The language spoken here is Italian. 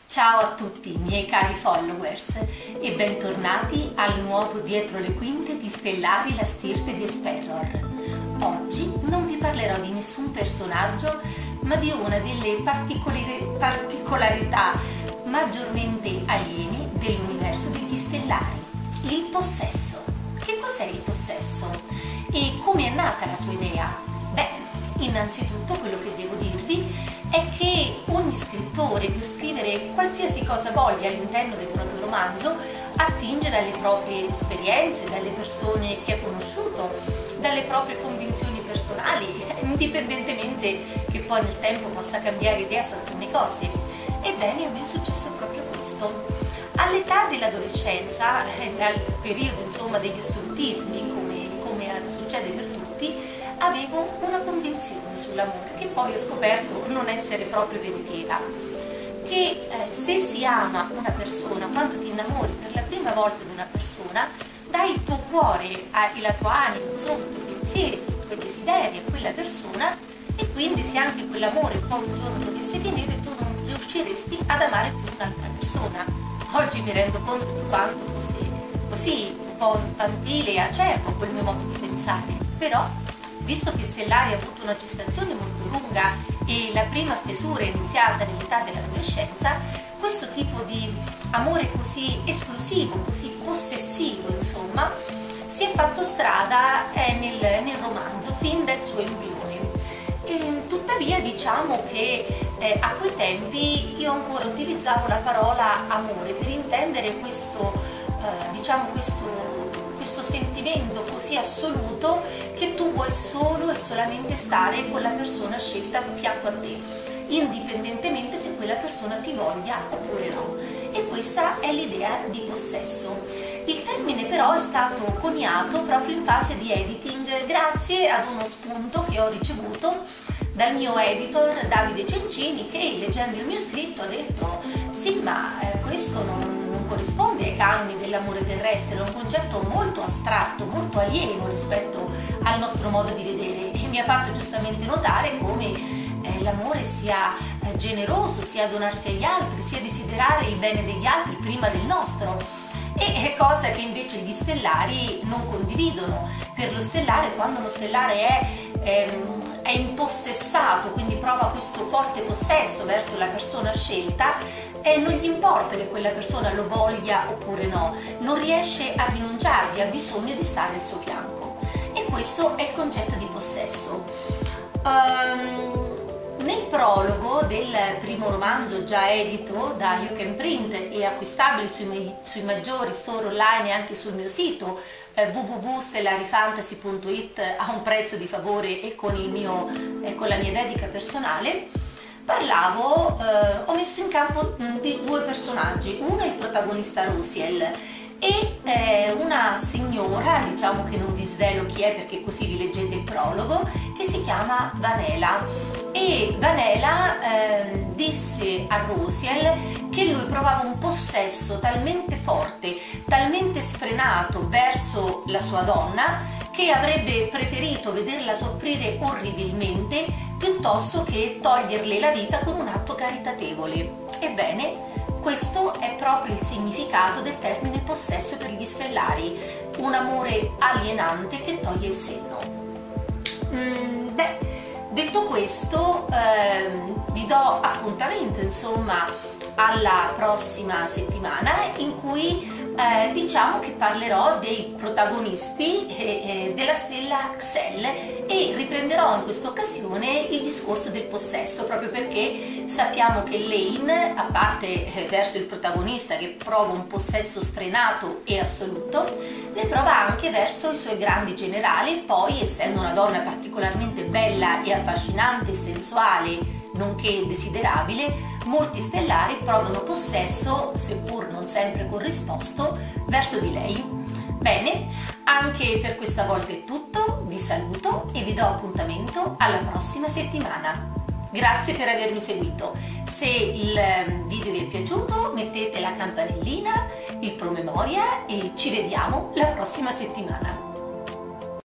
Ciao a tutti miei cari followers e bentornati al nuovo Dietro le quinte di Stellari, la stirpe di Esperor. Oggi non vi parlerò di nessun personaggio, ma di una delle particolarità maggiormente aliene dell'universo degli Stellari, il possesso. Che cos'è il possesso? E come è nata la sua idea? Beh, innanzitutto quello che devo dirvi è che ogni scrittore, per scrivere qualsiasi cosa voglia all'interno del proprio romanzo, attinge dalle proprie esperienze, dalle persone che ha conosciuto, dalle proprie convinzioni personali, indipendentemente che poi nel tempo possa cambiare idea su alcune cose. Ebbene, a me è successo proprio questo. All'età dell'adolescenza, al periodo insomma degli assolutismi, come succede per tutti, avevo una convinzione sull'amore che poi ho scoperto non essere proprio veritiera, che se si ama una persona, quando ti innamori per la prima volta di una persona, dai il tuo cuore, la tua anima, insomma i tuoi pensieri, i tuoi desideri a quella persona, e quindi se anche quell'amore poi un giorno dovesse finire, tu non riusciresti ad amare più un'altra persona. Oggi mi rendo conto di quanto fosse così un po' infantile e acerbo quel mio modo di pensare, però visto che Stellari ha avuto una gestazione molto lunga e la prima stesura è iniziata nell'età dell'adolescenza, questo tipo di amore così esclusivo, così possessivo, insomma, si è fatto strada nel romanzo fin dal suo embrione. E, tuttavia diciamo che a quei tempi io ancora utilizzavo la parola amore per intendere questo sentimento così assoluto che tu vuoi solo e solamente stare con la persona scelta a fianco a te, indipendentemente se quella persona ti voglia oppure no. E questa è l'idea di possesso. Il termine però è stato coniato proprio in fase di editing grazie ad uno spunto che ho ricevuto dal mio editor Davide Cencini, che leggendo il mio scritto ha detto sì, ma questo non corrisponde ai canoni dell'amore terrestre, è un concetto molto astratto, molto alieno rispetto al nostro modo di vedere, e mi ha fatto giustamente notare come l'amore sia generoso, sia donarsi agli altri, sia desiderare il bene degli altri prima del nostro, e cosa che invece gli stellari non condividono. Per lo stellare, quando uno stellare è impossessato, quindi prova questo forte possesso verso la persona scelta, non gli importa che quella persona lo voglia oppure no, non riesce a rinunciargli, ha bisogno di stare al suo fianco, e questo è il concetto di possesso. Nel prologo del primo romanzo, già edito da You Can Print e acquistabile sui maggiori store online e anche sul mio sito www.stellarifantasy.it a un prezzo di favore e con la mia dedica personale, ho messo in campo di due personaggi. Uno è il protagonista Rosiel e una signora, diciamo che non vi svelo chi è perché così vi leggete il prologo, che si chiama Vanela. E Vanela disse a Rosiel che lui provava un possesso talmente forte, talmente sfrenato verso la sua donna, che avrebbe preferito vederla soffrire orribilmente piuttosto che toglierle la vita con un atto caritatevole. Ebbene, questo è proprio il significato del termine possesso per gli stellari, un amore alienante che toglie il senno. Detto questo, vi do appuntamento insomma alla prossima settimana, in cui diciamo che parlerò dei protagonisti della stella Xel, e riprenderò in questa occasione il discorso del possesso, proprio perché sappiamo che Lane, a parte verso il protagonista che prova un possesso sfrenato e assoluto, ne prova anche verso i suoi grandi generali, e poi, essendo una donna particolarmente bella e affascinante e sensuale, nonché desiderabile, molti stellari provano possesso, seppur non sempre corrisposto, verso di lei. Bene, anche per questa volta è tutto, vi saluto e vi do appuntamento alla prossima settimana. Grazie per avermi seguito. Se il video vi è piaciuto, mettete la campanellina, il promemoria, e ci vediamo la prossima settimana.